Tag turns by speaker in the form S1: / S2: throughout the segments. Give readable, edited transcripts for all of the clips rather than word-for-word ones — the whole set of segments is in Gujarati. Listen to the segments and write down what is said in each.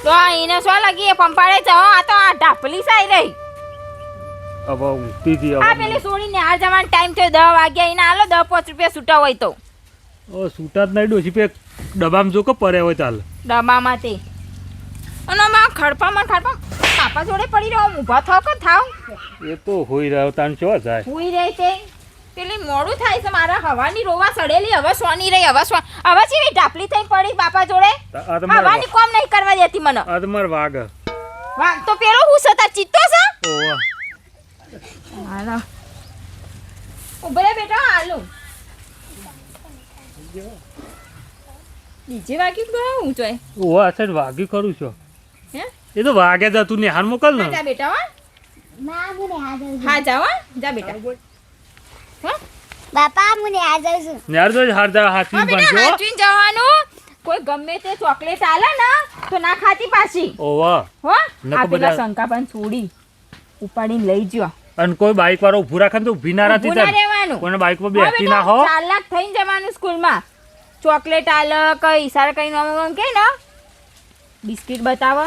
S1: તો એને શું લાગી એ પંપાડે છે આ તો આ ઢાપલી સાઈ રહી
S2: હવે ઊંઘતી હતી
S1: આ પેલી છોડીને આ જવાનો ટાઈમ થયો 10 વાગ્યા એને આલો 10-5 રૂપિયા છૂટા હોય તો
S2: છૂટા જ નહીં ડોસી પે ડબ્બામાં જો કે પડે હોય ચાલ
S1: ડબ્બામાં તે અને માં ખડપામાં પાપા જોડે પડી રહ્યો ઊભા થાવ કે થાવ
S2: એ તો હોઈ રહ્યો તાન શું જાય
S1: હુઈ રહી તે પેલી મોડું થાય છે મારા હવાની રોવા સડેલી હવે સોની રહી હવે ચીવી ઢાપલી થઈ પડી બાપા જોડે હવાની કોમ નહીં કરવા દેતી મને
S2: આ તમાર વાઘ
S1: વાગ તો પેલો હું સતા ચિત્તો છે
S2: ઓવા
S1: હાલો ઉભરે બેટા હાલો બીજે વાગ્યું ગયો હું જોઈ
S2: ઓવા સાઈડ વાગ્યું કરું છો
S1: હે
S2: એ તો વાગે જા તું નિહાર મોકલ ને
S1: જા બેટા હા જાવ જા બેટા
S3: બાપા મને આ જાઉં છું
S2: નિહાર જો હાર જા હાથી બનજો
S1: હાચવીને જવાનું કોઈ ગમે તે ચોકલેટ આલે ને તો ના ખાતી પાછી
S2: ઓવા
S1: હો આ પેલા શંકા પણ છોડી ઉપાડીને લઈ જ્યો
S2: અને કોઈ બાઈક વાળો ઊભું રાખે ને તો ઊભી ના રાતી
S1: ઊભું ના રહેવાનું.
S2: કોઈને બાઈક પર બેસતી ના હો
S1: 4 લાખ થઈને જવાનું સ્કૂલમાં ચોકલેટ આલે કઈ ઈશારા કરીને આમ કે ને બિસ્કિટ બતાવો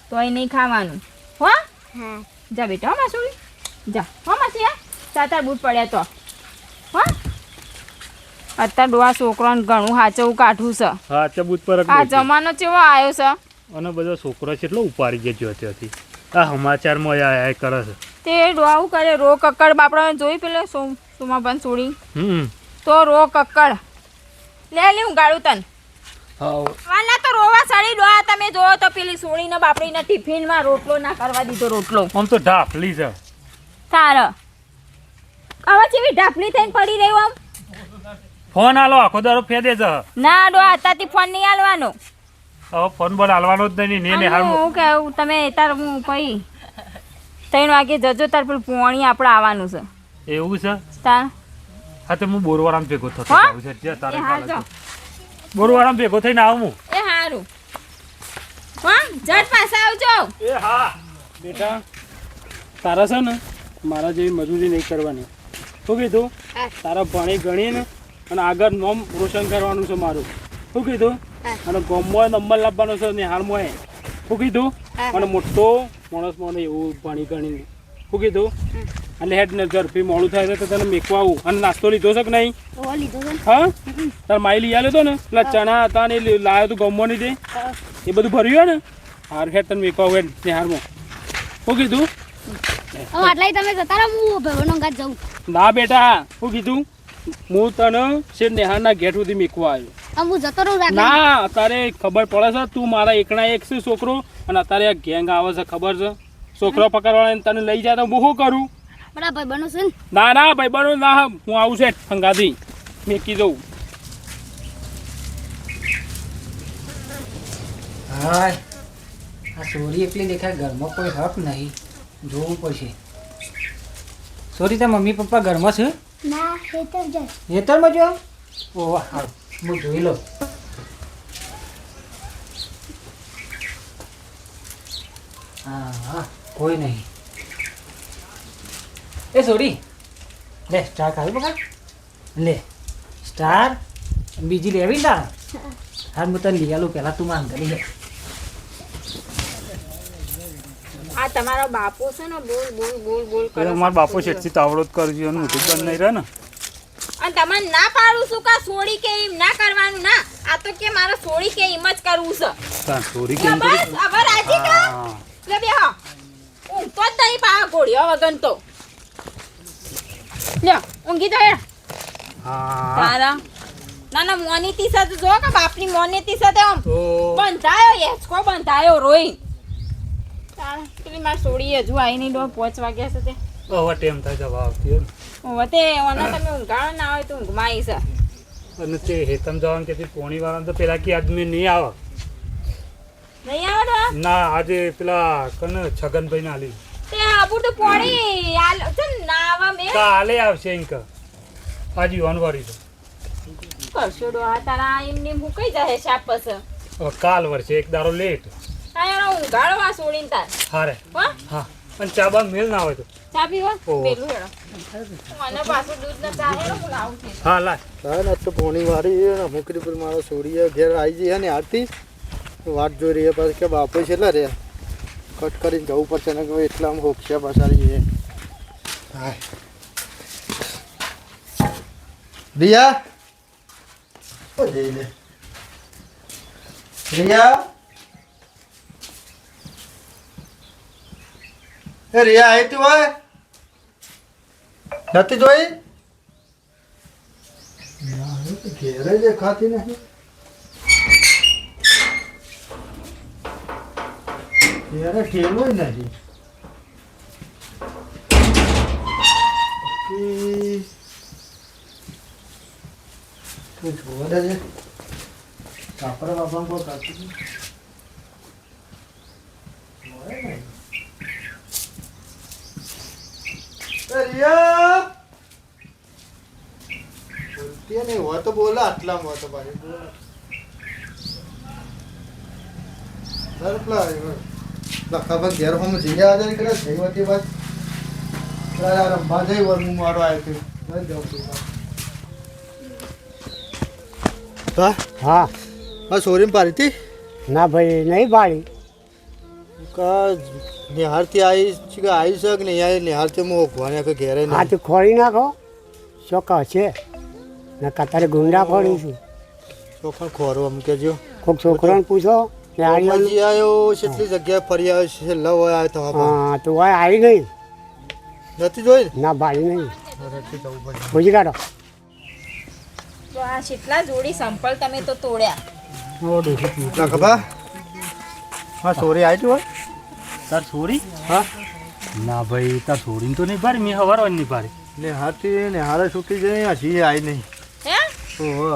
S1: તોય નહીં ખાવાનું હો
S3: હા
S1: જા બેટા હો માસુડી જા હો માસી સાતાર બૂટ પડ્યા તો હો અત્યારે ડોવા છોકરાને ઘણું હાચવું કાઢવું છે
S2: હા ચબૂત પર જ
S1: આ
S2: બેઠી.
S1: જમાનો કેવો આવ્યો છે
S2: અને બધો છોકરો કેટલો ઉપાડી ગયો ત્યાંથી આ સમાચારમાં આયા કરે છે
S1: તે ડોવાવું કરે રો કક્કડ બાપડા જોઈ પેલે સોમા પણ છોડી તો રો કક્કડ લે હું ગાળું તન
S2: હા
S1: વાલા તો રોવા સડી ડોવા તમે જોવો તો પેલી સોળીને બાપડીને ટિફિનમાં રોટલો ના કરવા દીધો રોટલો
S2: આમ તો ઢાફલી છે
S1: તાર હવે જેવી ઢાપલી થઈને પડી રહ્યું આમ
S2: ફોન આલો આખો દારો ફેદે છે
S1: ના ડોવા અત્યારથી ફોન નહીં આલવાનો
S2: હવે ફોન બોલ હાલવાનો જ નહીં ને હાર
S1: હું કહું તમે તાર હું કઈ 3 વાગે જજો તાર પેલું પોણી આપણે આવવાનું છે
S2: એવું છે
S1: તાર
S2: હા તો હું બોરવારામ ભેગો થતો
S1: હા?
S2: જાઉં છું. જે તારે
S1: એ હા
S2: કાલે
S1: જો.
S2: છે. બોરવારામ ભેગો થઈને આવું હું
S1: એ હારું હા જટ પાછા આવજો
S2: એ હા
S4: બેટા તારા છે ને મારા જેવી મજૂરી નહીં કરવાની શું કીધું તારા ભણી ગણીને અને આગળ નોમ રોશન કરવાનું છે મારું શું કીધું અને ગોમમાં નંબર લાવવાનો છે નિહાળમાં શું કીધું અને મોટો માણસ મને એવું ભણી ગણીને શું કીધું અને હેડ ને ઝડપી મોડું થાય છે તો તને મેકવા આવું અને નાસ્તો લીધો છે કે નહીં
S3: ઓ લીધો છે
S4: હા તાર માઈ લઈ આવ્યો હતો ને પેલા ચણા હતા ને એ લાવ્યો તો ગમવા નહીં દે એ બધું ભર્યું ને હાર હેડ તને મેકવા હેડ નિહારમાં શું કીધું
S3: હવે આટલાય તમે જતા રહો હું ભાઈનો ગાત જાઉં
S4: ના બેટા શું કીધું હું તને છે નેહારના ગેટ સુધી મેકવા આવ્યો
S3: હવે હું જતો રહું રાત
S4: ના અત્યારે ખબર પડે છે તું મારા એકના એક છે છોકરો અને અત્યારે આ ગેંગ આવે છે ખબર છે છોકરો પકડવાળા તને લઈ જાય તો હું શું કરું
S3: બડા ભાઈ બનો છે ને
S4: ના ના ભાઈ બનો ના હું આવું છે હંગાથી મેકી દઉં
S5: હા આ સોરી એકલી દેખાય ઘરમાં કોઈ હક નહીં જોવું પડશે સોરી તાર મમ્મી પપ્પા ઘરમાં છે
S3: ના ખેતર જાય
S5: ખેતરમાં જો ઓહ હા હું જોઈ લો હા હા કોઈ નહીં એ સોરી લે સ્ટાર ખાવી બકા લે સ્ટાર બીજી લેવી ને તારે હાર હું તને લઈ આલું પહેલાં તું માંગ કરી લે
S1: આ તમારો બાપુ છે ને બોલ બોલ બોલ બોલ કરે
S2: મારા બાપુ શેઠથી તાવડો જ કરજો અને મોટું બંધ નહીં રહે ને
S1: અને તમને ના પાડું છું કે છોડી કે એમ ના કરવાનું ના આ તો કે મારે છોડી કે એમ જ કરવું છે
S2: તાર સોરી
S1: લે
S2: કેમ
S1: બસ
S2: કરી
S1: હવે રાજી કા
S2: હા.
S1: લે બેહો ઊંઘતો જ નહીં પા ઘોડિયો વગન તો લ્યો ઊંઘી તો હેડ
S2: હા
S1: તારા ના ના મોની તી સાથે જો કે બાપની મોની તી સાથે આમ
S2: તો
S1: બંધાયો યચકો બંધાયો રોઈ તારા પેલી માર છોડી હજુ આવી નહીં 5 વાગ્યા છે તે
S2: હવે ટેમ થાય જવા આવતી હોય ને.
S1: વતે ઓના તમે ઊંઘાડો ના હોય તો ઊંઘમાં આવી છે
S2: અને તે હેતમ જવાનું કે પોણી વાળા તો પેલા કે આદમી નહીં આવે
S1: નહીં આવે તો
S2: ના આજે પેલા કને છગનભાઈ ને આલી
S1: તે હાબુ તો પોણી આલ છે ના આવા મે
S2: કાલે આવશે ઇન્ક આજે અનવારી છે
S1: કરશો ડો આ તારા એમને મુકાઈ જાય શાપ પસ
S2: હવે કાલ વર્ષે એક દારો લેટ
S1: આ યાર ઊંઘાડો આ છોડીને તાર
S2: હારે
S1: હો
S2: હા અને ચા બા મેલ ના હોય તો
S1: ચા પીવો
S2: ઓહો.
S1: પેલું હેડો મને પાછું દૂધ ના ચા હેડો હું લાવું છું
S2: હા લાય
S6: હા ને તો પોણી વાળી છે ને મોકરી પર મારો છોડીએ ઘેર આવી જઈએ ને આરતી વાત જોઈ રહી પછી કે બાપે છે એટલે રે કટ કરીને જવું પડશે ને કે એટલા આમ હોક્ષે પાછાડી છે. હા રિયા ઓ જઈ લે રિયા એ રિયા આવી તું હોય નથી જોઈ ઘેરે દેખાતી નથી ઘેરે ઠેલું નથી તું જોવા દે કાપડા બાપા કોઈ કાપી રિયા બોલતી નહીં હોય તો બોલો આટલામાં હોય તો ભાઈ ખબર ઘેર હોમ જઈ આવે કરે થઈ હતી બસ રંભા જઈ વર હું મારો આવ્યો હતો
S5: હા
S6: હા સોરીમ પાડી હતી
S5: ના ભાઈ નહીં પાડી
S6: નિહારથી આવી છે કે આવી છે કે નહીં આવી નિહારથી હું ભણ્યા કે ઘેરે
S5: આ તો ખોરી નાખો ચોક્કસ છે ને તારે ગુંડા ખોડી છું
S6: ચોખણ ખોરો એમ કેજો
S5: કોઈક છોકરાને પૂછો
S6: હજી આવ્યો કેટલી જગ્યાએ ફરી આવ્યો છે છેલ્લા હોય આવ્યો તો
S5: હા તો હોય આવી ગઈ
S6: નથી જોઈ
S5: ના પાડી નહીં
S6: નથી જવું પડે
S5: પૂછી કાઢો
S1: તો આ કેટલા જોડી સંપલ તમે તો તોડ્યા
S6: ખબર હા સોરી આવી હોય
S2: તાર છોરી
S6: હા
S2: ના ભાઈ તાર છોરીને તો નહીં પાડી મેં હવારો નહીં પાડી
S6: નિહારથી નિહારે છૂટી જઈ હજી આવી નહીં
S1: હે
S6: ઓહો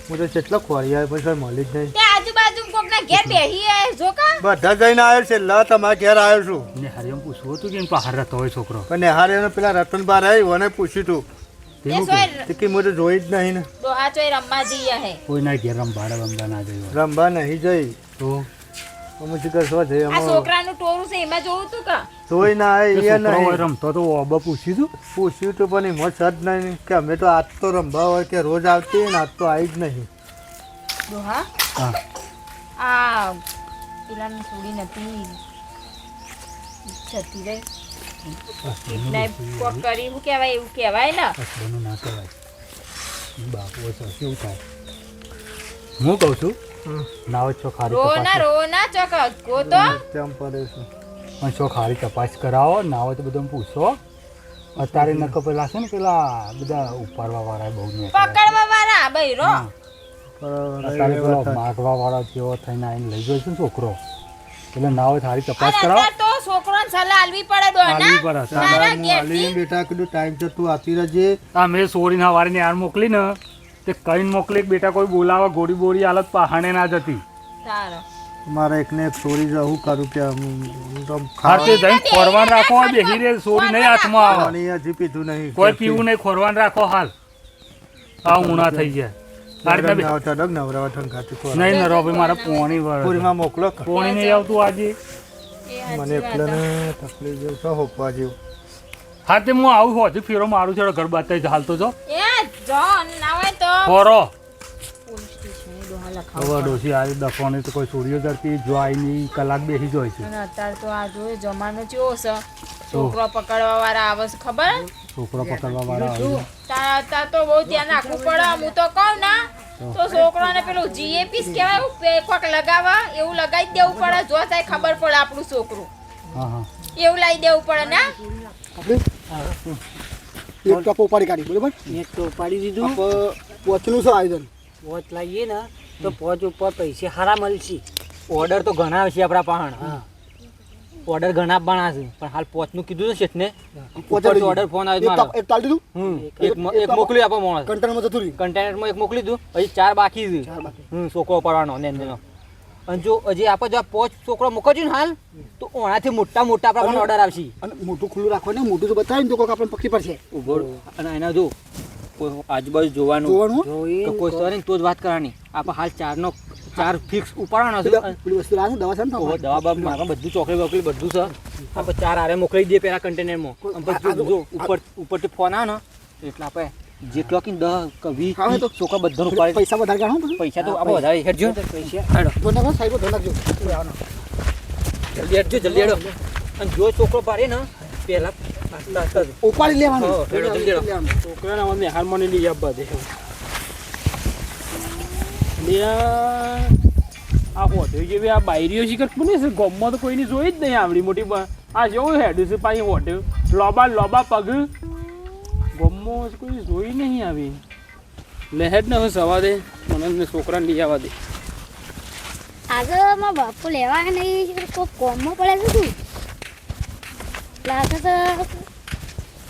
S6: હું તો કેટલા ખોરી આવે પછી મળી જ નહીં
S1: તે આજુબાજુ કોકના ઘેર બેહી આય જો કા
S6: બધા જઈને આવ્યો છે લ તમારા ઘેર આવ્યો છું
S2: ને હારે એમ પૂછવું હતું કે એમ બહાર રહેતો હોય છોકરો
S6: પણ નિહારે પેલા રતનબાર આવી મને પૂછ્યું તું
S1: તે
S2: તેવું
S1: સોય
S6: કે હું તો જોઈ જ નહીં ને
S1: ડોહા ચોય રમવા જઈએ હે
S2: કોઈના ઘેર રમવાડે રમવા ના જઈ હોય
S6: રમવા નહીં જઈ
S2: તો
S6: અમે શું કરવા જઈએ
S1: આ છોકરાનું ટોરું છે એમાં જોવું તું કા
S6: જોઈ ના
S2: તે
S6: આવે એ
S2: છોકરો હોય
S6: નહીં
S2: રમતો તો ઓબા પૂછ્યું તું
S6: પૂછ્યું તું પણ એમાં સજ નહીં કે અમે તો આજ તો રમવા હોય કે રોજ આવતી ને આજ તો આવી જ નહીં
S1: ડોહા
S2: હા
S1: આ પેલાની છોડી નથી જતી રહી એટલે કોક કરી શું કહેવાય એવું કહેવાય ને
S2: હસબન્ડનું ના કહેવાય બાપુ છે કેવું થાય હું કહું છું નાવ છો ખારી
S1: રો ના
S2: તપાસ
S1: રો ના ચોક ગો તો
S6: તેમ પડે છે
S2: પણ છો ખારી તપાસ કરાવો ના હોય તો બધું પૂછો અત્યારે નકો પેલા છે ને પેલા બધા ઉપાડવા વાળા બહુ ને
S1: પકડવા વાળા બૈરો
S2: અત્યારે પેલો માગવા વાળા જેવો થઈને આવીને લઈ ગયો છે ને છોકરો એટલે ના હોય થારી તપાસ
S1: અને
S2: કરાવો
S1: અત્યારે તો છોકરોને સલાહ આલવી પડે
S2: આલવી પડે.
S1: ડોના તારા
S6: હું
S1: ઘેરથી
S6: આલી બેટા કીધું ટાઈમ છે તું આપી રહેજે
S2: આ મેં સોરીને હવારીને યાર મોકલી ને તે કઈને મોકલી કે બેટા કોઈ બોલાવા ગોળી બોરી હાલત પહાણે ના જતી
S1: તારો
S6: મારા એકને એક ચોરી જવું કરું કે હું તો
S2: હા તે જઈને ખોરવાન રાખો બેહી રે સોરી નહીં હાથમાં આવે
S6: ખાવાની હજી પીધું નહીં
S2: કોઈ પીવું નહીં ખોરવાન રાખો હાલ આ ઉણા થઈ ગયા તારી તબિયત
S6: આવતા ડગ નવરાવા ઠંકાતી ખોર
S2: નહીં નરો ભાઈ મારા પોણી વળે
S6: પૂરીમાં મોકલો
S2: પોણી નહીં આવતું આજે
S1: એ
S6: મને એકલાને તકલીફ જેવું છે હોપવા જેવું
S2: હા તે હું આવું હોતી ફેરો મારું છે ઘર બાદ હાલ તો જો
S1: એ જો ના હોય તો
S2: ખોરો
S1: પોલીસ સ્ટેશને ડોહા લખાવ
S2: હવે ડોસી આવી દફવાની તો કોઈ ચોરીઓ જતી જોઈ નહીં કલાક બેસી જોઈ છે
S1: અને અત્યારે તો આ જોયો જમાનો કેવો છે છોકરો પકડવા વાળા આવે છે ખબર
S2: છોકરો પકડવા વાળા આવે
S1: તારા અત્યારે તો બહુ ધ્યાન રાખવું પડે હું તો કહું ના તો છોકરાને પેલું જીએપીસ કહેવાય કોક લગાવવા એવું લગાવી જ દેવું પડે જો થાય ખબર પડે આપણું છોકરું
S2: હા હા
S1: એવું લાવી દેવું પડે ના
S7: એક ટપ ઉપાડી કાઢી બરોબર
S5: એક તો પાડી દીધું
S7: પોચનું છે આયોજન
S5: પોચ લાવીએ ને તો પોચ ઉપર પૈસે સારા મળશે ઓર્ડર તો ઘણા છે આપણા પાસે હા ઓર્ડર ઘણા બના છે પણ હાલ પોચનું કીધું ને શેઠને
S7: પોચાડી
S5: ઓર્ડર ફોન આવ્યો મારો
S7: એક ટાળી દીધું
S5: એક મોકલી આપો માણસ
S7: કન્ટેનરમાં જતું રહ્યું
S5: કન્ટેનરમાં એક મોકલી દઉં હજી 4 બાકી છે છોકરો પડવાનો ને એનો અને જો હજી આપણે જો પોચ છોકરો મોકલજો ને હાલ તો ઓણાથી મોટા મોટા આપણા ઓર્ડર આવશે
S7: અને મોટું ખુલ્લું રાખવાનું મોટું જો બતાવીને તો કોઈક આપણને પકડી પડશે
S5: ઉભો અને એના જો કોઈ આજુબાજુ જોવાનું
S7: જોવાનું
S5: કે કોઈ સર તો જ વાત કરવાની આપણે હાલ 4 ફિક્સ ઉપાડવાનો છે
S7: પેલી વસ્તુ લાવે દવા છે ને
S5: ઓહો, દવા બાબ મારા બધું ચોકલી બોકલી બધું છે આપણે 4 હારે મોકલી દઈએ પેલા કન્ટેનરમાં અને પછી જો ઉપરથી ફોન આવે ને એટલે આપણે જેટલો કે 10 કે 20
S7: હા, તો
S5: છોકરા બધાનું પાડે
S7: પૈસા વધારે ગણો બધું.
S5: પૈસા તો આપણે વધારે હેડજો હેડો
S7: તો ના સાહેબ ધોન નાખજો.
S5: જલ્દી હેડજો જલ્દી હેડો અને જો છોકરો પાડે ને પહેલા આસ્તા
S7: ઉપાડી લેવાનું.
S5: હા, હેડો, જલ્દી હેડો.
S7: લેવાનું.
S4: છોકરાને મને હારમોની લઈ આપવા દે લે આ હોટેલ જેવી આ બાયરીઓ શીખર કોને છે ગમમાં તો કોઈની જોઈ જ નહીં આવડી મોટી આ જેવું હેડું છે પાછી હોટેલ લોબા પગ ગમમાં કોઈ જોઈ નહીં આવી લહેર ને હવે સવા દે મને છોકરાને લઈ આવવા દે
S3: આજે મારા બાપુ લેવા નહીં કોઈ કોમમાં પડે છે તું લાગે તો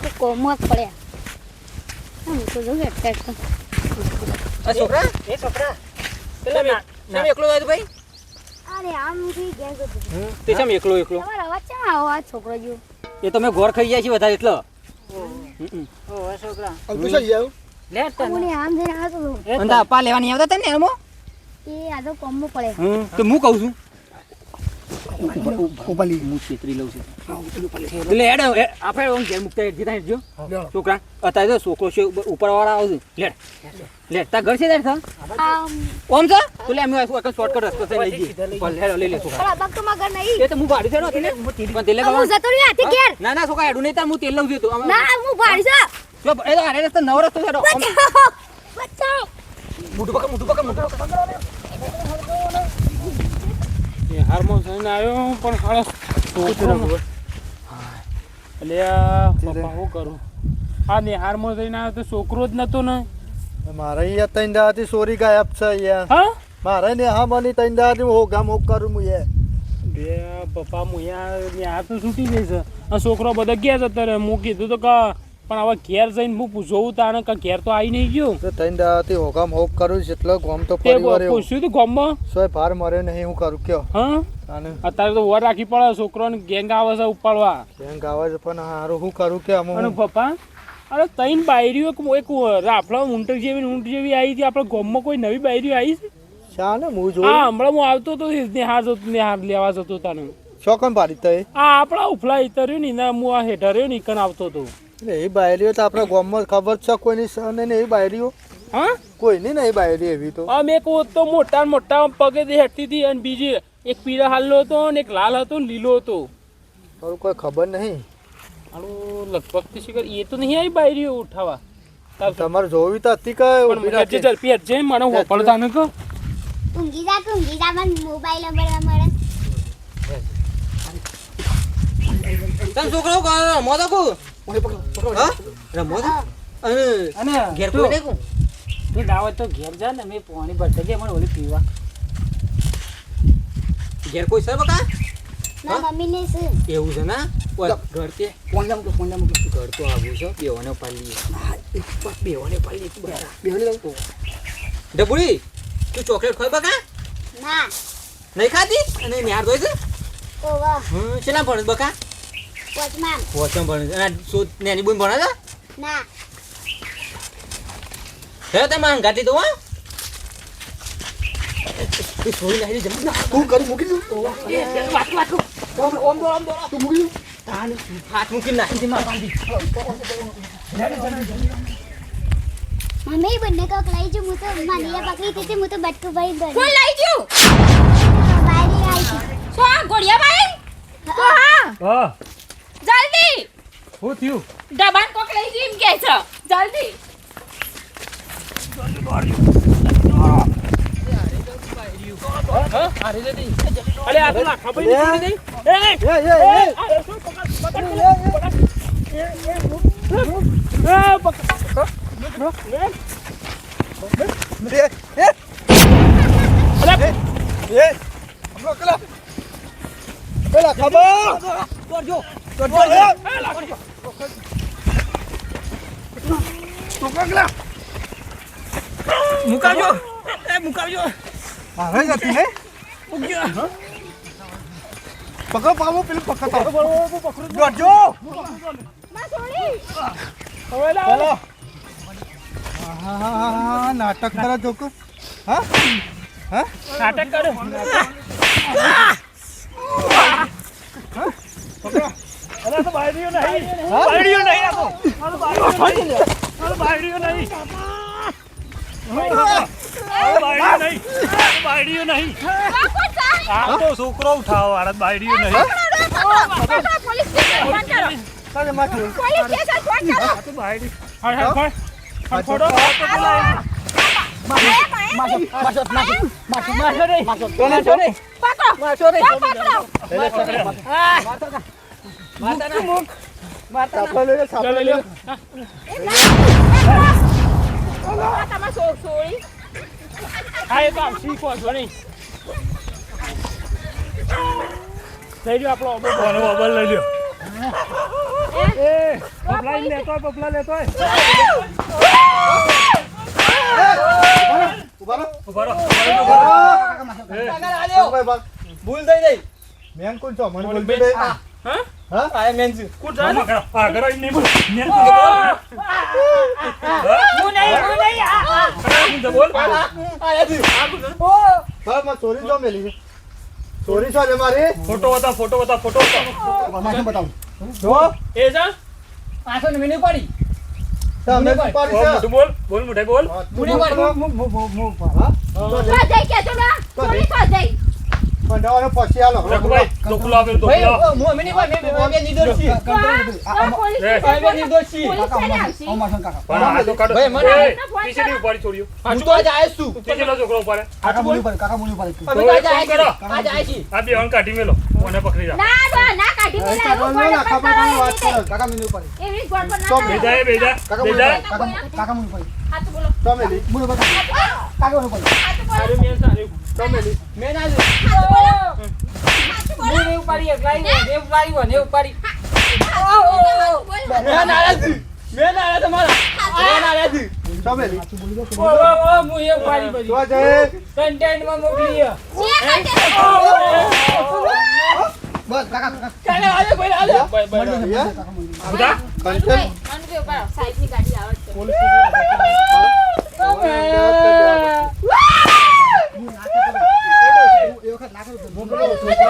S3: કોઈ કોમમાં જ પડ્યા હું તો જોઉં એટલે
S5: આ છોકરા એ છોકરા પેલા ના એકલો આવ્યો ભાઈ
S3: અરે આમ થી ગયા જતો
S5: તે કેમ એકલો
S3: તમારો અવાજ કેમ આવો આ છોકરો જો
S5: એ તમે ઘોર ખાઈ જાય છે વધારે એટલે
S7: અંકુ શું આવ્યું?
S3: મને આમ જઈને આવતો હતો
S5: અને તાપા લેવાની આવતા હતા ને એમો
S3: એ આ તો કોમમાં પડે
S5: તો હું કહું છું
S7: ઉપાડી.
S5: હું છેતરી લઉં છું એટલે હેડ આપણે ઓમ ઘેર મુકતા જીતા હેડજો છોકરા અત્યારે તો છોકરો છે ઉપરવાળા આવશે લેડ તા ઘર છે લેડ થા
S3: આમ
S5: ઓમ છે તો લે અમે શોર્ટકટ રસ્તો છે લઈ જઈએ પર લેડ લઈ લે છોકરા
S3: પણ અબક તો માગર નહીં
S5: એ તો હું ભાડી છે ને પણ તેલે
S3: હું જતો રહ્યો હાથી ઘેર
S5: ના ના છોકરા હેડું નહીં તાર હું તેલ લઉં છું તો
S3: ના હું ભાડી છે
S5: જો એ તો આરે રસ્તો નવ રસ્તો છે
S3: બચાવ
S5: મોટું પકડ
S4: એ હારમાં થઈને આવ્યો પણ હાળા છોકરો એટલે આ પપ્પા શું કરું આ ને હારમાં થઈને આવ્યો તો છોકરો જ નતો ને
S6: મારે અહીંયા ત્રણ દાડાથી ચોરી ગાયબ છે અહીંયા
S4: હા
S6: મારે ને હા મને ત્રણ દાડાથી હોગામ હોગ કરું હું એ
S4: બે પપ્પા મુયા હાથ તો છૂટી જાય છે આ છોકરો બધા ગયા છે અત્યારે હું કીધું તો કે પણ હવે ઘેર જઈને હું જોઉં તાને કે ઘેર તો આવી નહીં ગયો
S6: તો ત્રણ દાડાથી હોગામ હોગ કરું છું એટલે ગોમ તો
S4: તે
S6: પરિવાર એવું
S4: પૂછ્યું તું ગામમાં
S6: સોય ભાર મરે નહીં હું કરું કયો
S4: હા
S6: અને
S4: અત્યારે તો વર રાખી પડે છોકરોને ગેંગ આવે છે ઉપાડવા
S6: બેંક આવે છે પણ હારું હું કરું કે
S4: અને
S6: અમુક
S4: પપ્પા અરે તૈન બાયરીઓ એક રાફડા ઊંટ જેવી આવી હતી આપણે ગામમાં કોઈ નવી બાયરીઓ આવી છે
S6: ચાલે હું
S4: હા
S6: જોઉં
S4: હમણાં હું આવતો હતો નેહાર લેવા જતો તને
S6: ચોકન પાડી તઈ
S4: આ આપણા ઉફલા ઇતર્યો ને ના હું આ હેઠળ રહ્યો ને ઈકન આવતો હતો
S6: એટલે એ બાયરીઓ તો આપણા ગામમાં ખબર છે કોઈની સને ને એ બાયરીઓ
S4: હા
S6: કોઈની નહીં બાયરી એવી તો
S4: આમ એક તો મોટા મોટા પગે હેઠતી હતી અને બીજી એક પીળા હાલનો હતો અને એક લાલ હતો ને લીલો હતો
S6: તારું કોઈ ખબર નહીં
S4: આનું લગભગ તો શીખર એ તો નહીં આવી બાયરીઓ ઉઠાવા
S6: તમારે જોવી તો હતી કે
S4: પણ મને હજી ઝડપી હટજે મને વપડતા ન કહો
S3: ઊંઘી જા મને મોબાઈલ નંબર મળે
S5: તમ છોકરો રમો તો કો હા રમો તો અને ઘેર કોઈ નહીં કો
S8: તું દાવત તો ઘેર જા ને મેં પાણી ભરતા ગયા મને ઓલી પીવા
S5: ઘેર કોઈ સર બકા
S3: ના મમ્મી ને શું
S5: એવું છે ના ઘર તે
S7: ફોન જા મૂકો.
S5: ઘર તો આવું છે બેવાને પાલી બેવાને પાલી
S7: બેહને લાવ.
S5: ડબુડી તું ચોકલેટ ખાય બકા
S3: ના
S5: નહીં ખાતી અને ન્યાર જોઈ છે
S3: ઓવા
S5: છેલ્લા ભણે બકા
S3: પોચમાં
S5: વોચમ ભણે છે અને શું નેની બોન ભણે છે
S3: ના
S5: હે તે માં ગાતી તો હા તું સોઈ લાવી જમ ના
S7: તું કરી મૂકી દઉં.
S5: ઓમ દો
S7: તું મૂકી દઉં.
S5: તાને હાથ મૂકી નાખી દે માં પાડી
S3: મમ્મી બંને કોક લઈ જો હું તો માનીયા પકડી હતી હું તો બટકુ ભાઈ બન
S1: કોણ લઈ ગયું
S3: બારી આવી હતી
S1: શું આ ઘોડિયાભાઈ તો હા
S2: હા
S1: જલ્દી
S2: શું થયું
S1: ડબાન કોક લઈ ગયું એમ કહે છે જલ્દી
S4: અરે આ તો લાખા ભાઈ નીકળી દઈ
S6: પેલા ખબર
S5: મુકાવજો મુકાવજો
S6: મારે જતી ને પકડો પાવો પેલું પકડતો જોજો ચાલો હા નાટક કરો જોકો હા હા
S4: નાટક કરો અરે તો બાયડીઓ નહીં આ તો અરે બાયડીઓ નહીં બાયડીઓ નહીં આ તો છોકરો ઉઠાવો વાળા બાયડીઓ નહીં
S1: પોલીસ સ્ટેશન ફોન કરો
S6: ચાલે માથે
S1: પોલીસ સ્ટેશન ફોન કરો
S4: આ તો બાયડી હા ફોટો
S6: સાપડો લઈ લે
S4: હા એ તો આમ શીખો છો નહીં લઈ લ્યો આપણો મોબાઈલ લઈ લ્યો બબલા લેતો હોય
S6: ઉભા રહો
S5: ભૂલ થઈ ગઈ
S6: મેન કોણ છો મને બોલ દે હા
S5: આ મેન છે
S4: કુટ જા આ ઘર આઈ નહીં બોલ બોલ
S6: બસ માં ચોરી જો મેલી છે ચોરી છો લે મારી
S4: ફોટો બતાવ
S6: માથે બતાવું જો
S4: એ જા
S5: પાછો ને મેની પડી
S6: તમે પાડી છે
S4: મોટું બોલ મોઢે બોલ
S5: મુડી પડી
S1: જઈ કે જો ના ચોરી તો જઈ
S6: કંડાવાનો પછી આલો
S4: રઘુભાઈ ટોકલો આપે
S5: ભાઈ
S4: ટોકલો
S5: હું મેની પડી મે નિર્દોષ છી
S1: પોલીસ
S5: મે નિર્દોષ છી
S1: પોલીસ સ્ટેશન આવશે
S4: પણ આ તો કાઢો
S5: ભાઈ, મને-
S4: પીછેની ઉપાડી છોડ્યો
S5: હું તો આજ આયસ છું
S4: પીછેનો છોકરો ઉપાડે
S5: અમે તો આજ આય
S4: કરો.
S5: આજ આય છી
S4: આ બે હણ કાઢી મેલો કોને પકડી જા
S1: ના કાઢી મેલા એવું
S6: વાત કરો કાકા મને ઉપાડી
S1: એવી ગોળ પર ના
S6: તો
S4: બેજા
S1: હાથ બોલો
S6: તો મેલી
S4: અરે મેં સારું
S6: તો મેલી
S5: મે ના
S1: હાથ બોલો
S8: હું ને ઉપાડી એકલાઈ ને ઉપાડી વને ઉપાડી
S5: મે નારાજ મે નારાજ તમારા આ નારાજ
S6: તો મેલી
S8: ઓ હું એ ઉપાડી બધી
S6: તો જય
S8: કન્ટેન્ટ માં મોકલી
S6: બસ કાકા
S5: ચાલે આલે ભાઈ આલે
S4: બધા
S6: કંચન
S1: અનકે ઉપર સાહેબ ની ગાડી આવે છે
S4: છોકરાને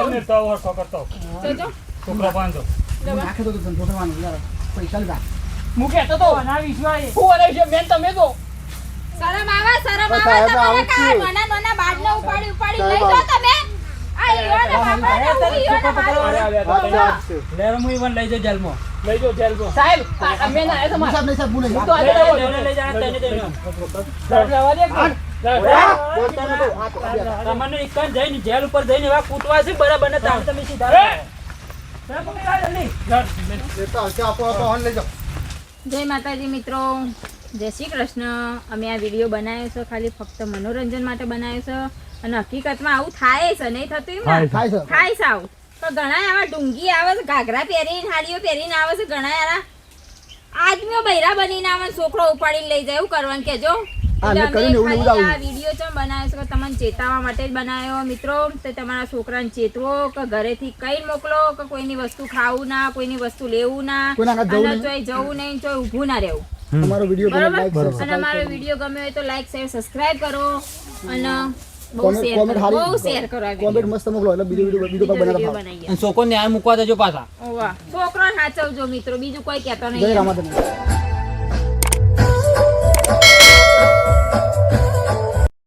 S4: નેતાઓ હરખો કરતો
S1: જોજો
S4: છોકરા બાંધો
S5: હું કહેતો તો
S8: ના વિશ્વાસ
S5: હું અરે છે મેન તમે તો
S1: શરમ આવે
S6: સાહેબ,
S1: તમારે
S6: આવું
S1: કા
S6: છું.
S1: નાના બાળને ઉપાડી
S6: સાહેબ,
S1: લઈ જાઓ તમે આ ઈયોને બાપા
S6: વાત છે
S8: લેર હું ઈવન લઈ જાવ જેલમાં
S4: લઈ જાઓ જેલમાં
S5: સાહેબ આ મેન આયા તમારા હું તો આજે
S8: લઈ જાવ તને
S5: રવા દે
S8: તમને એકન જઈને જેલ ઉપર જઈને એવા કૂટવા છે બરાબર ને તાણ તમે સીધા રહો.
S6: લેતા આવશે આપો તો ઓન લઈ જાઓ
S1: જય માતાજી મિત્રો જય શ્રી કૃષ્ણ અમે આ વિડીયો બનાવ્યો છે ખાલી ફક્ત મનોરંજન માટે બનાવ્યો છે અને હકીકતમાં આવું થાય છે નહીં થતું એમ ને? થાય છે આવું તો ઘણા આવા ડુંગી આવે છે ઘાઘરા પહેરીને હાડીઓ પહેરીને આવે છે ઘણા આરા આદમીઓ બૈરા બનીને આવે ને છોકરો ઉપાડીને લઈ જાય એવું કરવાનું કેજો એટલે અમે ખાલી આ વિડીયો ચમ બનાવ્યો છે કે તમને ચેતવવા માટે જ બનાવ્યો મિત્રો તો તમારા છોકરાને ચેતવો કે ઘરેથી કઈ મોકલો કે કોઈની વસ્તુ ખાવું ના કોઈની વસ્તુ લેવું ના અને ચોય જવું નહીં ચોય ઊભું ના રહેવું બરોબર અને અમારો વિડીયો ગમ્યો હોય તો લાઈક શેર સબસ્ક્રાઇબ કરો અને બહુ શેર કરો આ વિડીયો બનાવીએ
S5: છોકરો ન્યાય મૂકવા દેજો પાછા
S1: ઓવા છોકરો સાચવજો મિત્રો બીજું કોઈ કહેતો નહીં